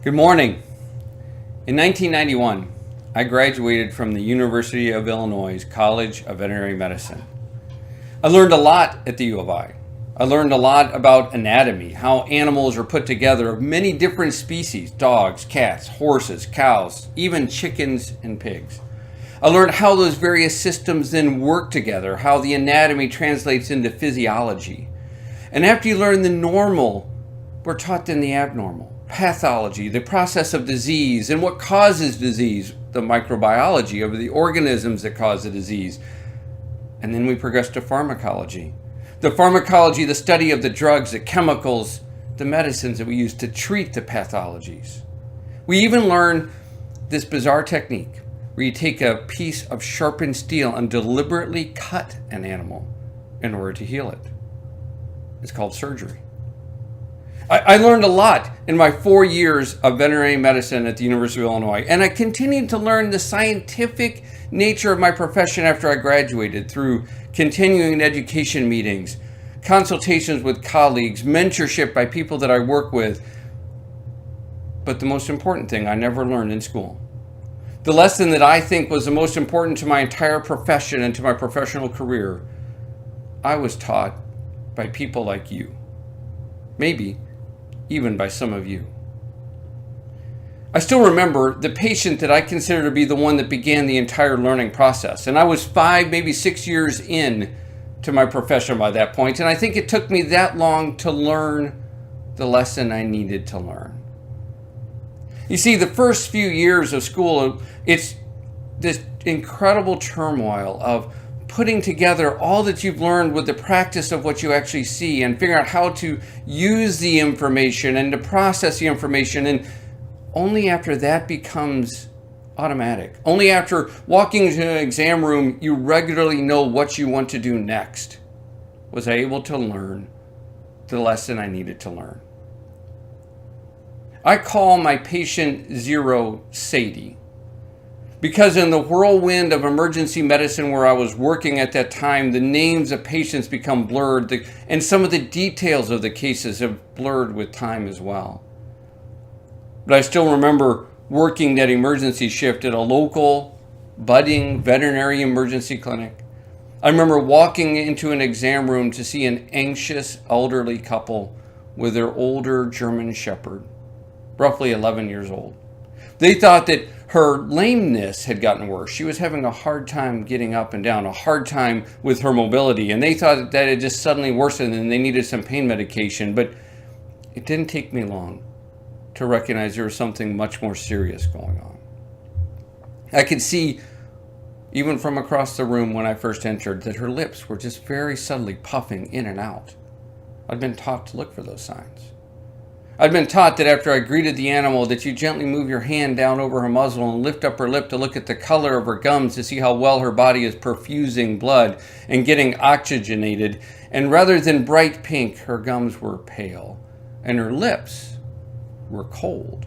Good morning. In 1991, I graduated from the University of Illinois College of Veterinary Medicine. I learned a lot at the U of I. I learned a lot about anatomy, how animals are put together of many different species: dogs, cats, horses, cows, even chickens and pigs. I learned how those various systems then work together, how the anatomy translates into physiology. And after you learn the normal, we're taught then the abnormal. Pathology, the process of disease, and what causes disease, the microbiology of the organisms that cause the disease. And then we progress to pharmacology. The pharmacology, the study of the drugs, the chemicals, the medicines that we use to treat the pathologies. We even learn this bizarre technique where you take a piece of sharpened steel and deliberately cut an animal in order to heal it. It's called surgery. I learned a lot in my 4 years of veterinary medicine at the University of Illinois, and I continued to learn the scientific nature of my profession after I graduated through continuing education meetings, consultations with colleagues, mentorship by people that I work with. But the most important thing I never learned in school, the lesson that I think was the most important to my entire profession and to my professional career, I was taught by people like you. Maybe even by some of you. I still remember the patient that I consider to be the one that began the entire learning process. And I was 5, maybe 6 years in to my profession by that point. And I think it took me that long to learn the lesson I needed to learn. You see, the first few years of school, it's this incredible turmoil of putting together all that you've learned with the practice of what you actually see and figuring out how to use the information and to process the information. And only after that becomes automatic, only after walking into an exam room, you regularly know what you want to do next, was I able to learn the lesson I needed to learn. I call my patient zero Sadie, because in the whirlwind of emergency medicine where I was working at that time, the names of patients become blurred, and some of the details of the cases have blurred with time as well. But I still remember working that emergency shift at a local, budding veterinary emergency clinic. I remember walking into an exam room to see an anxious elderly couple with their older German Shepherd, roughly 11 years old. They thought that her lameness had gotten worse. She was having a hard time getting up and down, a hard time with her mobility, and they thought that it just suddenly worsened and they needed some pain medication. But it didn't take me long to recognize there was something much more serious going on. I could see, even from across the room when I first entered, that her lips were just very subtly puffing in and out. I'd been taught to look for those signs. I'd been taught that after I greeted the animal that you gently move your hand down over her muzzle and lift up her lip to look at the color of her gums to see how well her body is perfusing blood and getting oxygenated. And rather than bright pink, her gums were pale and her lips were cold.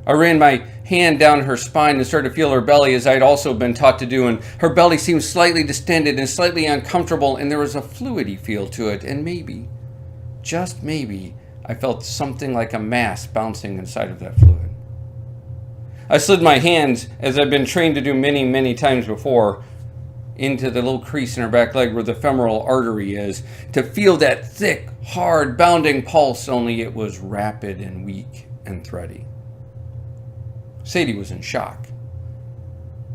I ran my hand down her spine and started to feel her belly, as I'd also been taught to do, and her belly seemed slightly distended and slightly uncomfortable, and there was a fluidy feel to it, and maybe, just maybe, I felt something like a mass bouncing inside of that fluid. I slid my hands, as I've been trained to do many, many times before, into the little crease in her back leg where the femoral artery is, to feel that thick, hard, bounding pulse, only it was rapid and weak and thready. Sadie was in shock,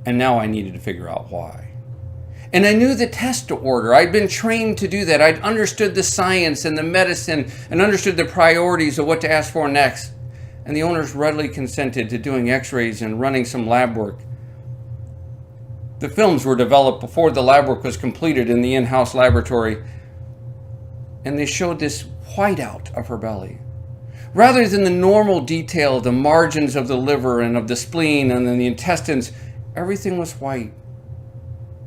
and now I needed to figure out why. And I knew the test to order. I'd been trained to do that. I'd understood the science and the medicine and understood the priorities of what to ask for next. And the owners readily consented to doing x-rays and running some lab work. The films were developed before the lab work was completed in the in-house laboratory. And they showed this whiteout of her belly. Rather than the normal detail of the margins of the liver and of the spleen and then the intestines, everything was white,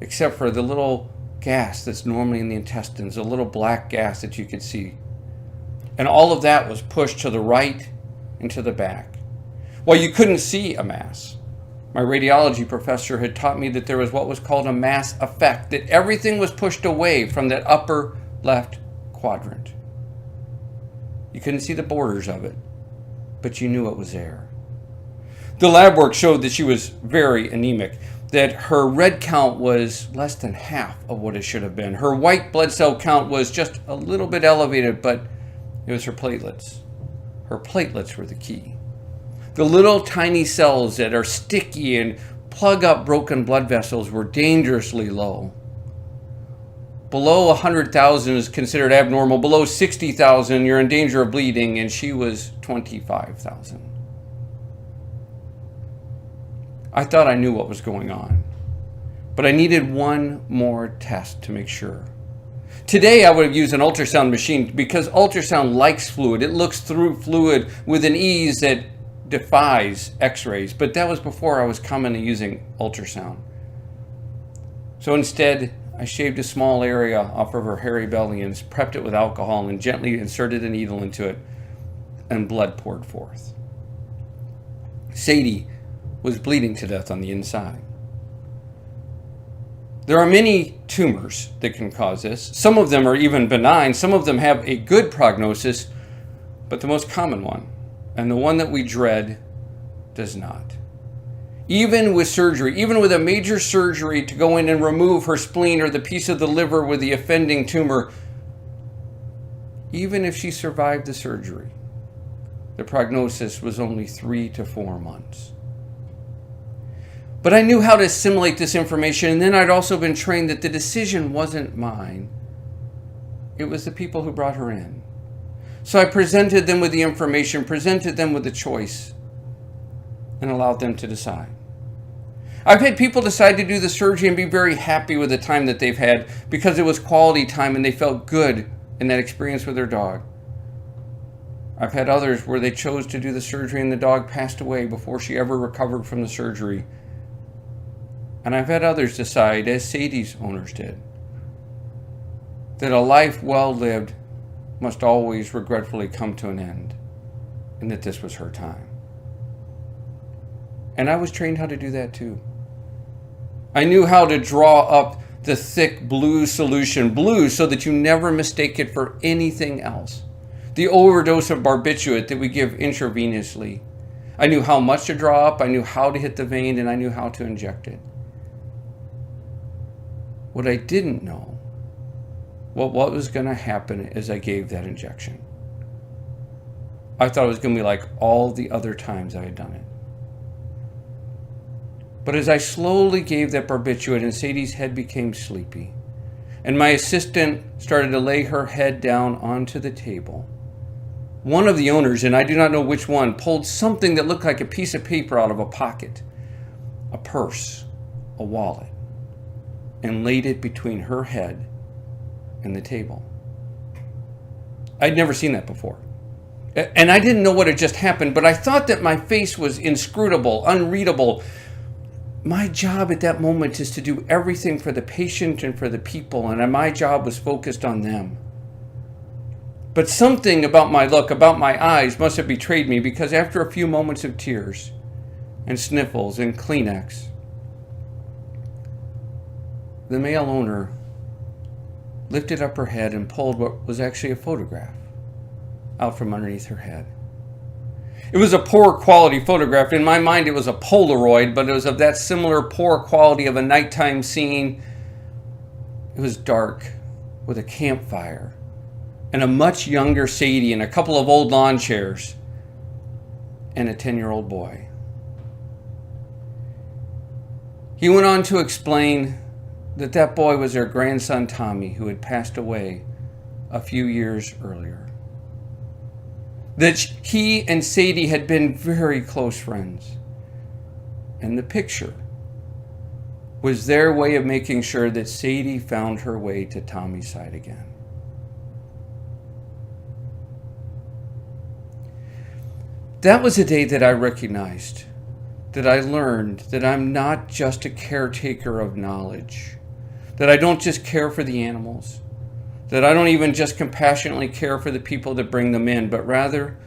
except for the little gas that's normally in the intestines, a little black gas that you could see. And all of that was pushed to the right and to the back. Well, you couldn't see a mass. My radiology professor had taught me that there was what was called a mass effect, that everything was pushed away from that upper left quadrant. You couldn't see the borders of it, but you knew it was there. The lab work showed that she was very anemic, that her red count was less than half of what it should have been. Her white blood cell count was just a little bit elevated, but it was her platelets. Her platelets were the key. The little tiny cells that are sticky and plug up broken blood vessels were dangerously low. Below 100,000 is considered abnormal. Below 60,000, you're in danger of bleeding, and she was 25,000. I thought I knew what was going on, but I needed one more test to make sure. Today, I would have used an ultrasound machine because ultrasound likes fluid. It looks through fluid with an ease that defies x-rays, but that was before I was commonly using ultrasound. So instead, I shaved a small area off of her hairy belly and prepped it with alcohol and gently inserted a needle into it, and blood poured forth. Sadie was bleeding to death on the inside. There are many tumors that can cause this. Some of them are even benign. Some of them have a good prognosis, but the most common one, and the one that we dread, does not. Even with surgery, even with a major surgery to go in and remove her spleen or the piece of the liver with the offending tumor, even if she survived the surgery, the prognosis was only 3 to 4 months. But I knew how to assimilate this information, and then I'd also been trained that the decision wasn't mine. It was the people who brought her in. So I presented them with the information, presented them with the choice, and allowed them to decide. I've had people decide to do the surgery and be very happy with the time that they've had because it was quality time and they felt good in that experience with their dog. I've had others where they chose to do the surgery and the dog passed away before she ever recovered from the surgery. And I've had others decide, as Sadie's owners did, that a life well lived must always regretfully come to an end, and that this was her time. And I was trained how to do that too. I knew how to draw up the thick blue solution, blue so that you never mistake it for anything else. The overdose of barbiturate that we give intravenously. I knew how much to draw up, I knew how to hit the vein, and I knew how to inject it. What I didn't know, what was going to happen as I gave that injection. I thought it was going to be like all the other times I had done it. But as I slowly gave that barbiturate and Sadie's head became sleepy, and my assistant started to lay her head down onto the table, one of the owners, and I do not know which one, pulled something that looked like a piece of paper out of a pocket, a purse, a wallet, and laid it between her head and the table. I'd never seen that before. And I didn't know what had just happened, but I thought that my face was inscrutable, unreadable. My job at that moment is to do everything for the patient and for the people, and my job was focused on them. But something about my look, about my eyes, must have betrayed me, because after a few moments of tears and sniffles and Kleenex, the male owner lifted up her head and pulled what was actually a photograph out from underneath her head. It was a poor quality photograph. In my mind, it was a Polaroid, but it was of that similar poor quality of a nighttime scene. It was dark with a campfire and a much younger Sadie and a couple of old lawn chairs and a 10-year-old boy. He went on to explain that that boy was their grandson Tommy, who had passed away a few years earlier. That he and Sadie had been very close friends. And the picture was their way of making sure that Sadie found her way to Tommy's side again. That was a day that I recognized, that I learned that I'm not just a caretaker of knowledge, that I don't just care for the animals, that I don't even just compassionately care for the people that bring them in, but rather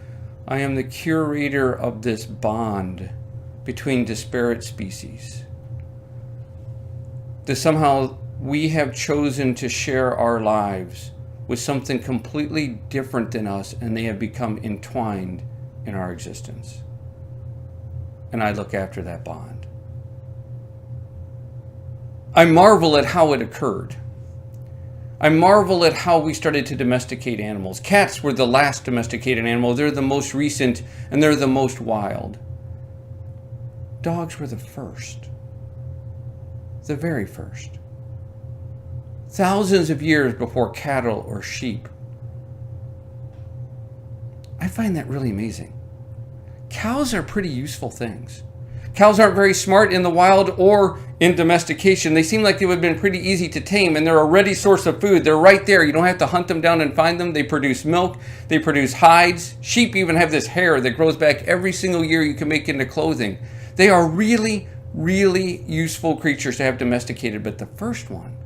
I am the curator of this bond between disparate species. That somehow we have chosen to share our lives with something completely different than us, and they have become entwined in our existence. And I look after that bond. I marvel at how it occurred. I marvel at how we started to domesticate animals. Cats were the last domesticated animal. They're the most recent, and they're the most wild. Dogs were the first. The very first. Thousands of years before cattle or sheep. I find that really amazing. Cows are pretty useful things. Cows aren't very smart in the wild or in domestication. They seem like they would have been pretty easy to tame, and they're a ready source of food. They're right there. You don't have to hunt them down and find them. They produce milk. They produce hides. Sheep even have this hair that grows back every single year you can make into clothing. They are really, really useful creatures to have domesticated. But the first one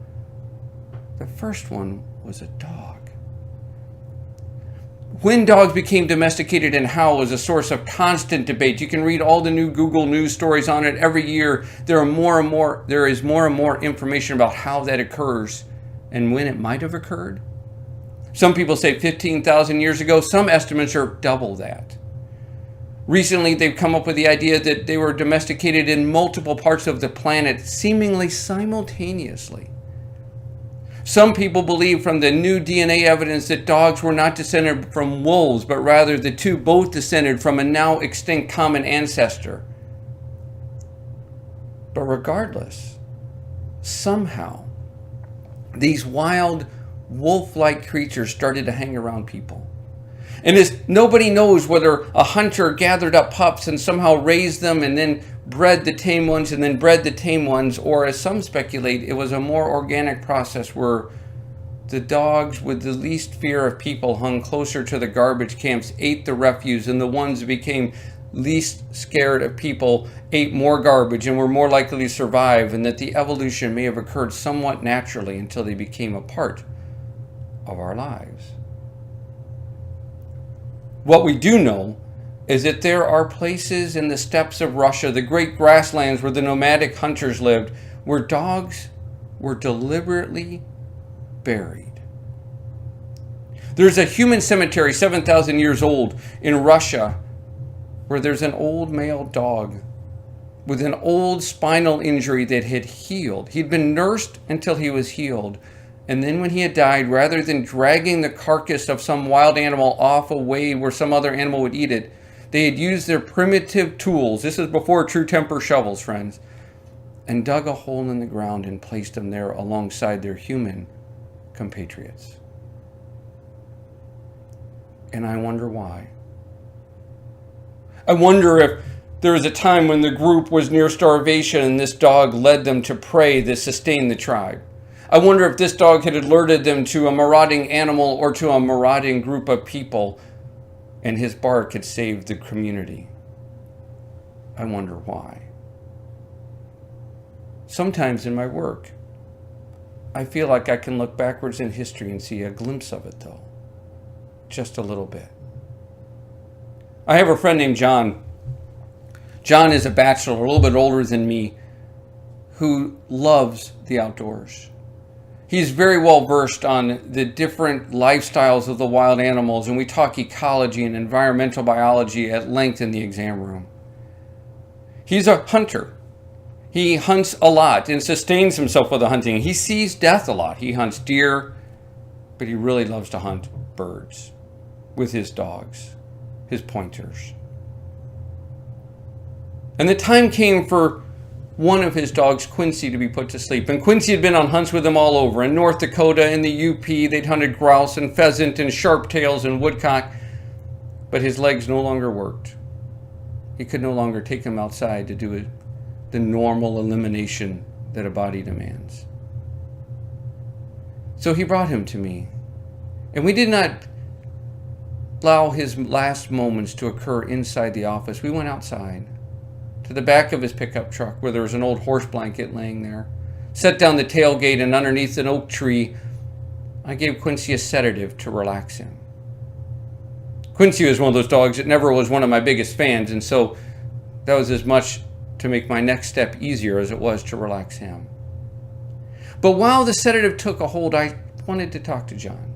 was a dog. When dogs became domesticated and how was a source of constant debate. You can read all the new Google News stories on it every year. There is more and more information about how that occurs and when it might have occurred. Some people say 15,000 years ago. Some estimates are double that. Recently, they've come up with the idea that they were domesticated in multiple parts of the planet, seemingly simultaneously. Some people believe from the new DNA evidence that dogs were not descended from wolves, but rather the two both descended from a now extinct common ancestor. But regardless, somehow, these wild, wolf-like creatures started to hang around people. And nobody knows whether a hunter gathered up pups and somehow raised them and then bred the tame ones and then bred the tame ones, or as some speculate, it was a more organic process where the dogs with the least fear of people hung closer to the garbage camps, ate the refuse, and the ones that became least scared of people ate more garbage and were more likely to survive, and that the evolution may have occurred somewhat naturally until they became a part of our lives. What we do know is that there are places in the steppes of Russia, the great grasslands where the nomadic hunters lived, where dogs were deliberately buried. There's a human cemetery 7,000 years old in Russia where there's an old male dog with an old spinal injury that had healed. He'd been nursed until he was healed. And then when he had died, rather than dragging the carcass of some wild animal off away where some other animal would eat it, they had used their primitive tools. This is before true temper shovels, friends. And dug a hole in the ground and placed them there alongside their human compatriots. And I wonder why. I wonder if there was a time when the group was near starvation and this dog led them to prey that sustained the tribe. I wonder if this dog had alerted them to a marauding animal or to a marauding group of people, and his bark had saved the community. I wonder why. Sometimes in my work, I feel like I can look backwards in history and see a glimpse of it, though. Just a little bit. I have a friend named John. John is a bachelor, a little bit older than me, who loves the outdoors. He's very well versed on the different lifestyles of the wild animals, and we talk ecology and environmental biology at length in the exam room. He's a hunter. He hunts a lot and sustains himself with the hunting. He sees death a lot. He hunts deer, but he really loves to hunt birds with his dogs, his pointers. And the time came for one of his dogs, Quincy, to be put to sleep. And Quincy had been on hunts with him all over. In North Dakota, in the UP, they'd hunted grouse and pheasant and sharptails and woodcock. But his legs no longer worked. He could no longer take him outside to do the normal elimination that a body demands. So he brought him to me. And we did not allow his last moments to occur inside the office. We went outside to the back of his pickup truck where there was an old horse blanket laying there. Set down the tailgate, and underneath an oak tree, I gave Quincy a sedative to relax him. Quincy was one of those dogs that never was one of my biggest fans, and so that was as much to make my next step easier as it was to relax him. But while the sedative took a hold, I wanted to talk to John.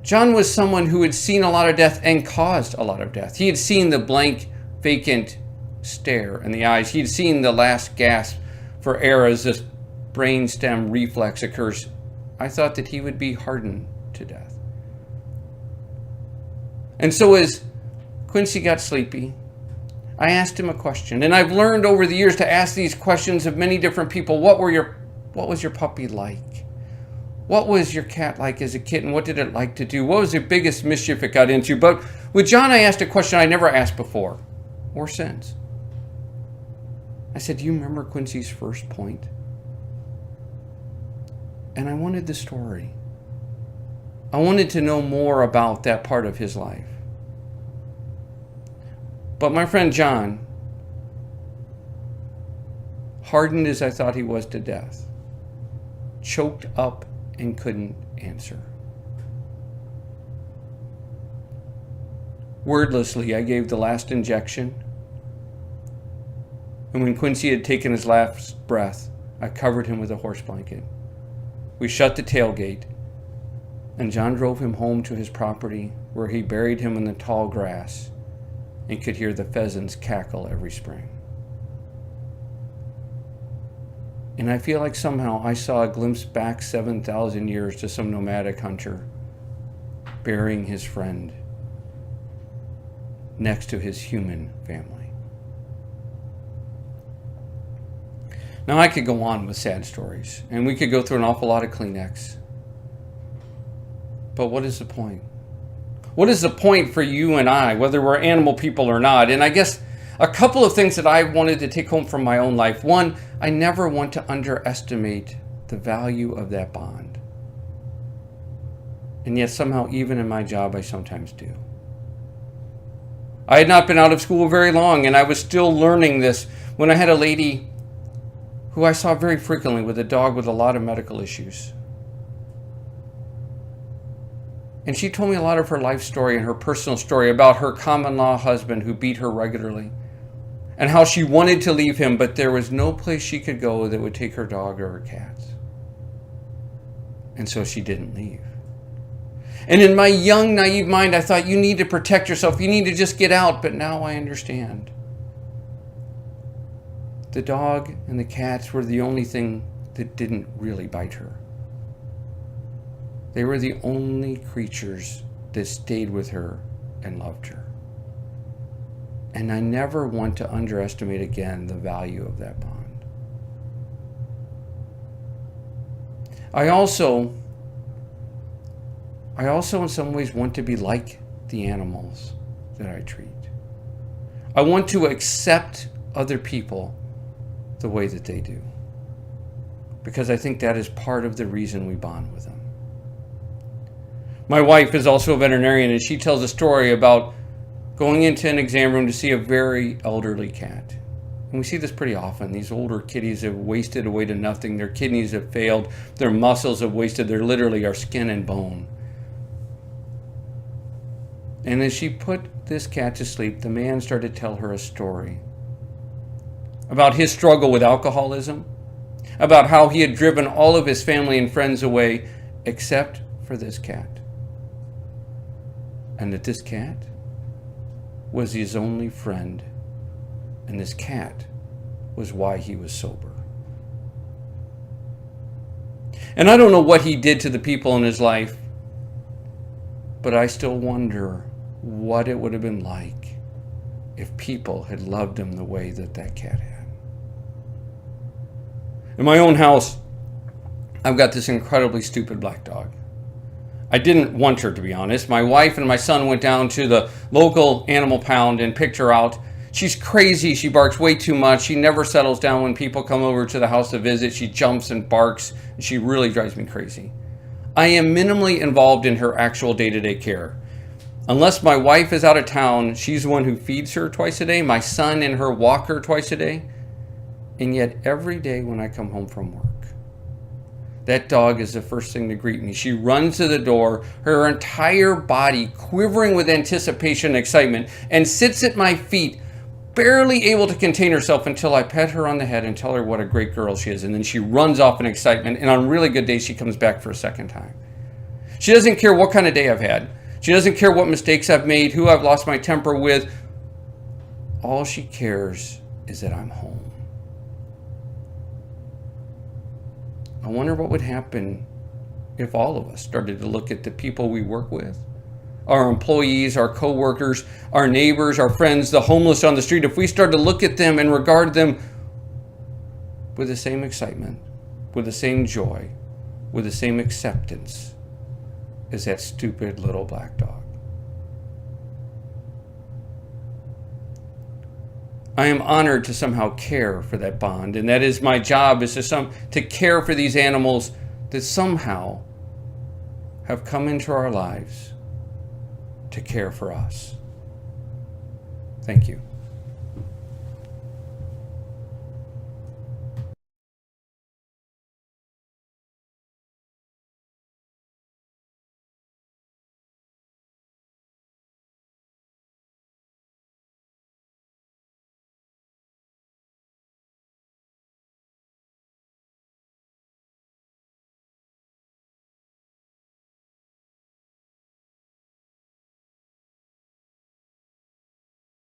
John was someone who had seen a lot of death and caused a lot of death. He had seen the blank, vacant stare in the eyes. He had seen the last gasp for air as this brainstem reflex occurs. I thought that he would be hardened to death. And so as Quincy got sleepy, I asked him a question. And I've learned over the years to ask these questions of many different people. What was your puppy like? What was your cat like as a kitten? What did it like to do? What was the biggest mischief it got into? But with John, I asked a question I never asked before or since. I said, do you remember Quincy's first point? And I wanted the story. I wanted to know more about that part of his life. But my friend John, hardened as I thought he was to death, choked up and couldn't answer. Wordlessly, I gave the last injection. And when Quincy had taken his last breath, I covered him with a horse blanket. We shut the tailgate, and John drove him home to his property, where he buried him in the tall grass and could hear the pheasants cackle every spring. And I feel like somehow I saw a glimpse back 7,000 years to some nomadic hunter burying his friend next to his human family. Now I could go on with sad stories, and we could go through an awful lot of Kleenex. But what is the point? What is the point for you and I, whether we're animal people or not? And I guess a couple of things that I wanted to take home from my own life. One, I never want to underestimate the value of that bond. And yet somehow, even in my job, I sometimes do. I had not been out of school very long, and I was still learning this when I had a lady who I saw very frequently with a dog with a lot of medical issues. And she told me a lot of her life story and her personal story about her common-law husband who beat her regularly, and how she wanted to leave him, but there was no place she could go that would take her dog or her cats. And so she didn't leave. And in my young, naive mind, I thought, you need to protect yourself. You need to just get out. But now I understand. The dog and the cats were the only thing that didn't really bite her. They were the only creatures that stayed with her and loved her. And I never want to underestimate again the value of that bond. I also in some ways want to be like the animals that I treat. I want to accept other people the way that they do, because I think that is part of the reason we bond with them. My wife is also a veterinarian, and she tells a story about going into an exam room to see a very elderly cat. And we see this pretty often. These older kitties have wasted away to nothing. Their kidneys have failed. Their muscles have wasted. They're literally our skin and bone. And as she put this cat to sleep, the man started to tell her a story about his struggle with alcoholism, about how he had driven all of his family and friends away except for this cat. And that this cat was his only friend, and this cat was why he was sober. And I don't know what he did to the people in his life, but I still wonder what it would have been like if people had loved him the way that that cat had. In my own house, I've got this incredibly stupid black dog. I didn't want her, to be honest. My wife and my son went down to the local animal pound and picked her out. She's crazy. She barks way too much. She never settles down when people come over to the house to visit. She jumps and barks, and she really drives me crazy. I am minimally involved in her actual day-to-day care. Unless my wife is out of town, she's the one who feeds her twice a day. My son and her walk her twice a day. And yet every day when I come home from work, that dog is the first thing to greet me. She runs to the door, her entire body quivering with anticipation and excitement, and sits at my feet, barely able to contain herself until I pet her on the head and tell her what a great girl she is. And then she runs off in excitement, and on really good days, she comes back for a second time. She doesn't care what kind of day I've had. She doesn't care what mistakes I've made, who I've lost my temper with. All she cares is that I'm home. I wonder what would happen if all of us started to look at the people we work with, our employees, our coworkers, our neighbors, our friends, the homeless on the street, if we started to look at them and regard them with the same excitement, with the same joy, with the same acceptance as that stupid little black dog. I am honored to somehow care for that bond, and that is my job, is to care for these animals that somehow have come into our lives to care for us. Thank you.